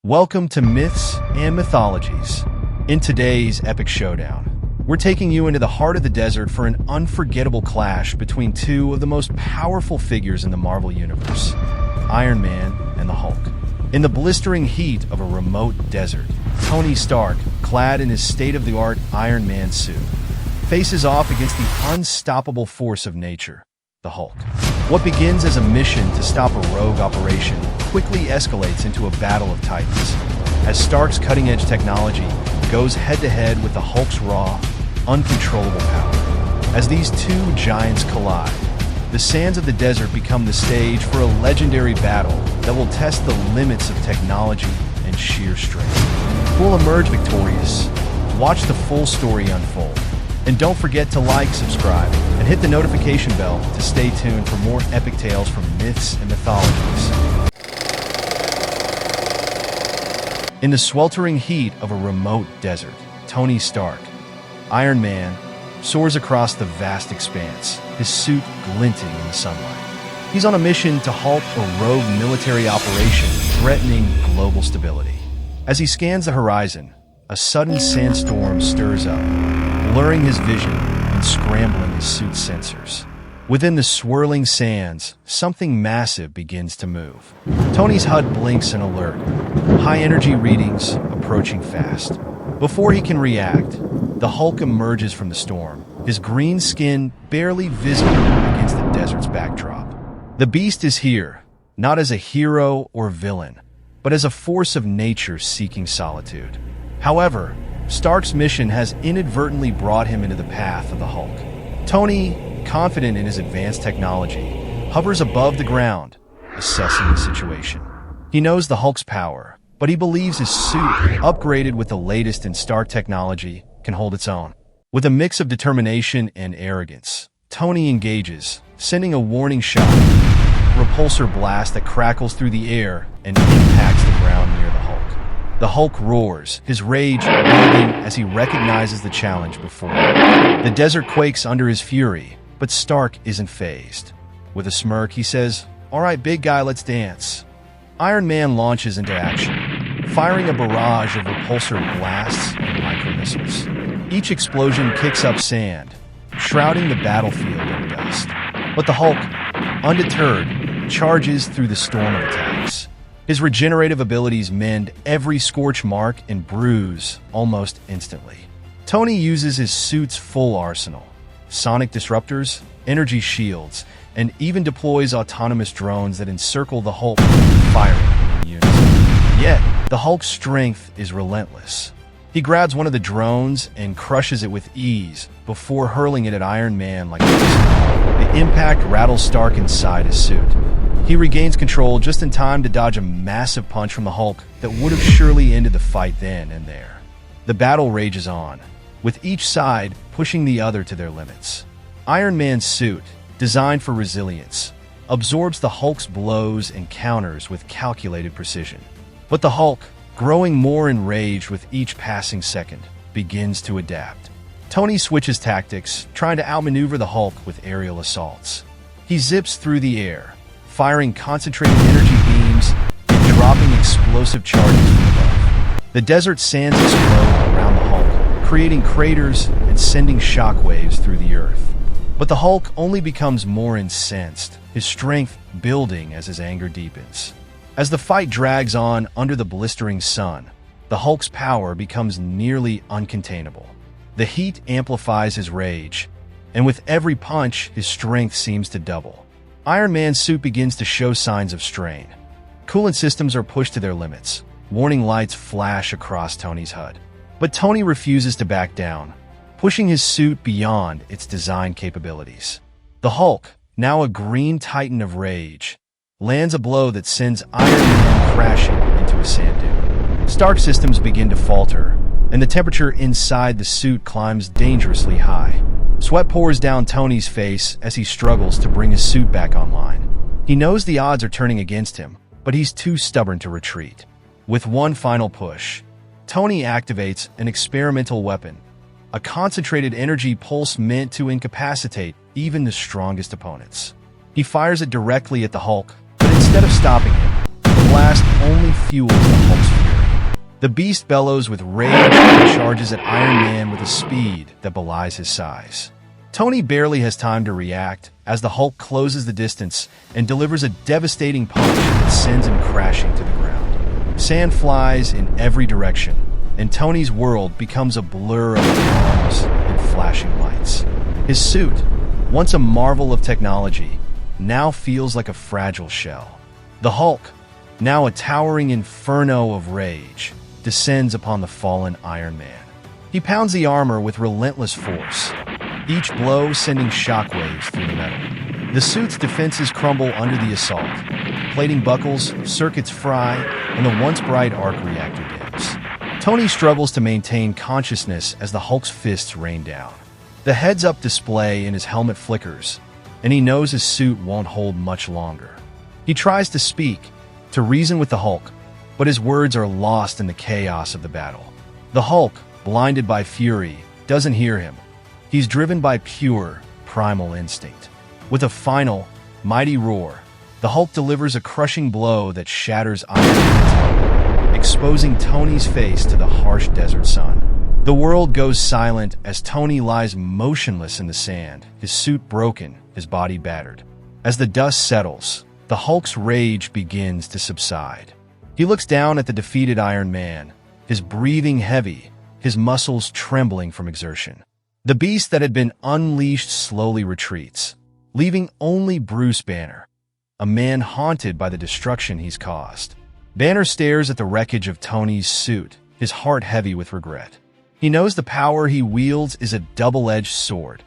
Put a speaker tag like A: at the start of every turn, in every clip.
A: Welcome to Myths and Mythologies. In today's epic showdown, we're taking you into the heart of the desert for an unforgettable clash between two of the most powerful figures in the Marvel Universe, Iron Man and the Hulk. In the blistering heat of a remote desert, Tony Stark, clad in his state-of-the-art Iron Man suit, faces off against the unstoppable force of nature, the Hulk. What begins as a mission to stop a rogue operation quickly escalates into a battle of titans, as Stark's cutting-edge technology goes head-to-head with the Hulk's raw, uncontrollable power. As these two giants collide, the sands of the desert become the stage for a legendary battle that will test the limits of technology and sheer strength. Who will emerge victorious? Watch the full story unfold. And don't forget to like, subscribe, and hit the notification bell to stay tuned for more epic tales from myths and mythologies. In the sweltering heat of a remote desert, Tony Stark, Iron Man, soars across the vast expanse, his suit glinting in the sunlight. He's on a mission to halt a rogue military operation threatening global stability. As he scans the horizon, a sudden sandstorm stirs up, blurring his vision and scrambling his suit's sensors. Within the swirling sands, something massive begins to move. Tony's HUD blinks in alert, high-energy readings approaching fast. Before he can react, the Hulk emerges from the storm, his green skin barely visible against the desert's backdrop. The beast is here, not as a hero or villain, but as a force of nature seeking solitude. However, Stark's mission has inadvertently brought him into the path of the Hulk. Tony, confident in his advanced technology, hovers above the ground, assessing the situation. He knows the Hulk's power, but he believes his suit, upgraded with the latest in Stark technology, can hold its own. With a mix of determination and arrogance, Tony engages, sending a warning shot, a repulsor blast that crackles through the air and impacts the ground near the Hulk. The Hulk roars, his rage building as he recognizes the challenge before him. The desert quakes under his fury, but Stark isn't fazed. With a smirk, he says, "All right, big guy, let's dance." Iron Man launches into action, firing a barrage of repulsor blasts and micromissiles. Each explosion kicks up sand, shrouding the battlefield in dust. But the Hulk, undeterred, charges through the storm of attacks. His regenerative abilities mend every scorch mark and bruise almost instantly. Tony uses his suit's full arsenal: sonic disruptors, energy shields, and even deploys autonomous drones that encircle the Hulk, firing in unison. Yet, the Hulk's strength is relentless. He grabs one of the drones and crushes it with ease before hurling it at Iron Man like a missile. The impact rattles Stark inside his suit. He regains control just in time to dodge a massive punch from the Hulk that would have surely ended the fight then and there. The battle rages on, with each side pushing the other to their limits. Iron Man's suit, designed for resilience, absorbs the Hulk's blows and counters with calculated precision. But the Hulk, growing more enraged with each passing second, begins to adapt. Tony switches tactics, trying to outmaneuver the Hulk with aerial assaults. He zips through the air, firing concentrated energy beams and dropping explosive charges from above. The desert sands explode around the Hulk, creating craters and sending shockwaves through the earth. But the Hulk only becomes more incensed, his strength building as his anger deepens. As the fight drags on under the blistering sun, the Hulk's power becomes nearly uncontainable. The heat amplifies his rage, and with every punch, his strength seems to double. Iron Man's suit begins to show signs of strain. Coolant systems are pushed to their limits. Warning lights flash across Tony's HUD. But Tony refuses to back down, pushing his suit beyond its design capabilities. The Hulk, now a green titan of rage, lands a blow that sends Iron Man crashing into a sand dune. Stark systems begin to falter, and the temperature inside the suit climbs dangerously high. Sweat pours down Tony's face as he struggles to bring his suit back online. He knows the odds are turning against him, but he's too stubborn to retreat. With one final push, Tony activates an experimental weapon, a concentrated energy pulse meant to incapacitate even the strongest opponents. He fires it directly at the Hulk, but instead of stopping him, the blast only fuels the Hulk's fury. The beast bellows with rage and charges at Iron Man with a speed that belies his size. Tony barely has time to react as the Hulk closes the distance and delivers a devastating punch that sends him crashing to the ground. Sand flies in every direction, and Tony's world becomes a blur of bombs and flashing lights. His suit, once a marvel of technology, now feels like a fragile shell. The Hulk, now a towering inferno of rage, descends upon the fallen Iron Man. He pounds the armor with relentless force, each blow sending shockwaves through the metal. The suit's defenses crumble under the assault. Plating buckles, circuits fry, and the once bright arc reactor dims. Tony struggles to maintain consciousness as the Hulk's fists rain down. The heads-up display in his helmet flickers, and he knows his suit won't hold much longer. He tries to speak, to reason with the Hulk, but his words are lost in the chaos of the battle. The Hulk, blinded by fury, doesn't hear him. He's driven by pure, primal instinct. With a final, mighty roar, the Hulk delivers a crushing blow that shatters Iron Man's helmet, exposing Tony's face to the harsh desert sun. The world goes silent as Tony lies motionless in the sand, his suit broken, his body battered. As the dust settles, the Hulk's rage begins to subside. He looks down at the defeated Iron Man, his breathing heavy, his muscles trembling from exertion. The beast that had been unleashed slowly retreats, leaving only Bruce Banner, a man haunted by the destruction he's caused. Banner stares at the wreckage of Tony's suit, his heart heavy with regret. He knows the power he wields is a double-edged sword,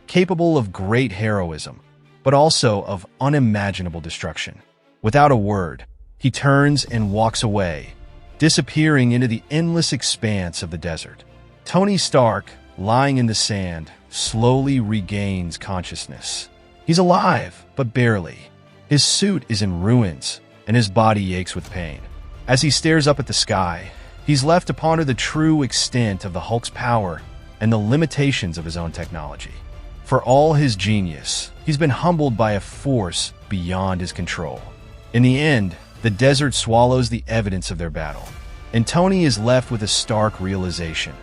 A: capable of great heroism, but also of unimaginable destruction. Without a word, he turns and walks away, disappearing into the endless expanse of the desert. Tony Stark, lying in the sand, slowly regains consciousness. He's alive, but barely. His suit is in ruins, and his body aches with pain. As he stares up at the sky, he's left to ponder the true extent of the Hulk's power and the limitations of his own technology. For all his genius, he's been humbled by a force beyond his control. In the end, the desert swallows the evidence of their battle, and Tony is left with a stark realization.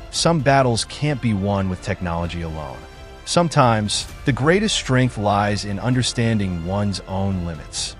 A: Some battles can't be won with technology alone. Sometimes, the greatest strength lies in understanding one's own limits.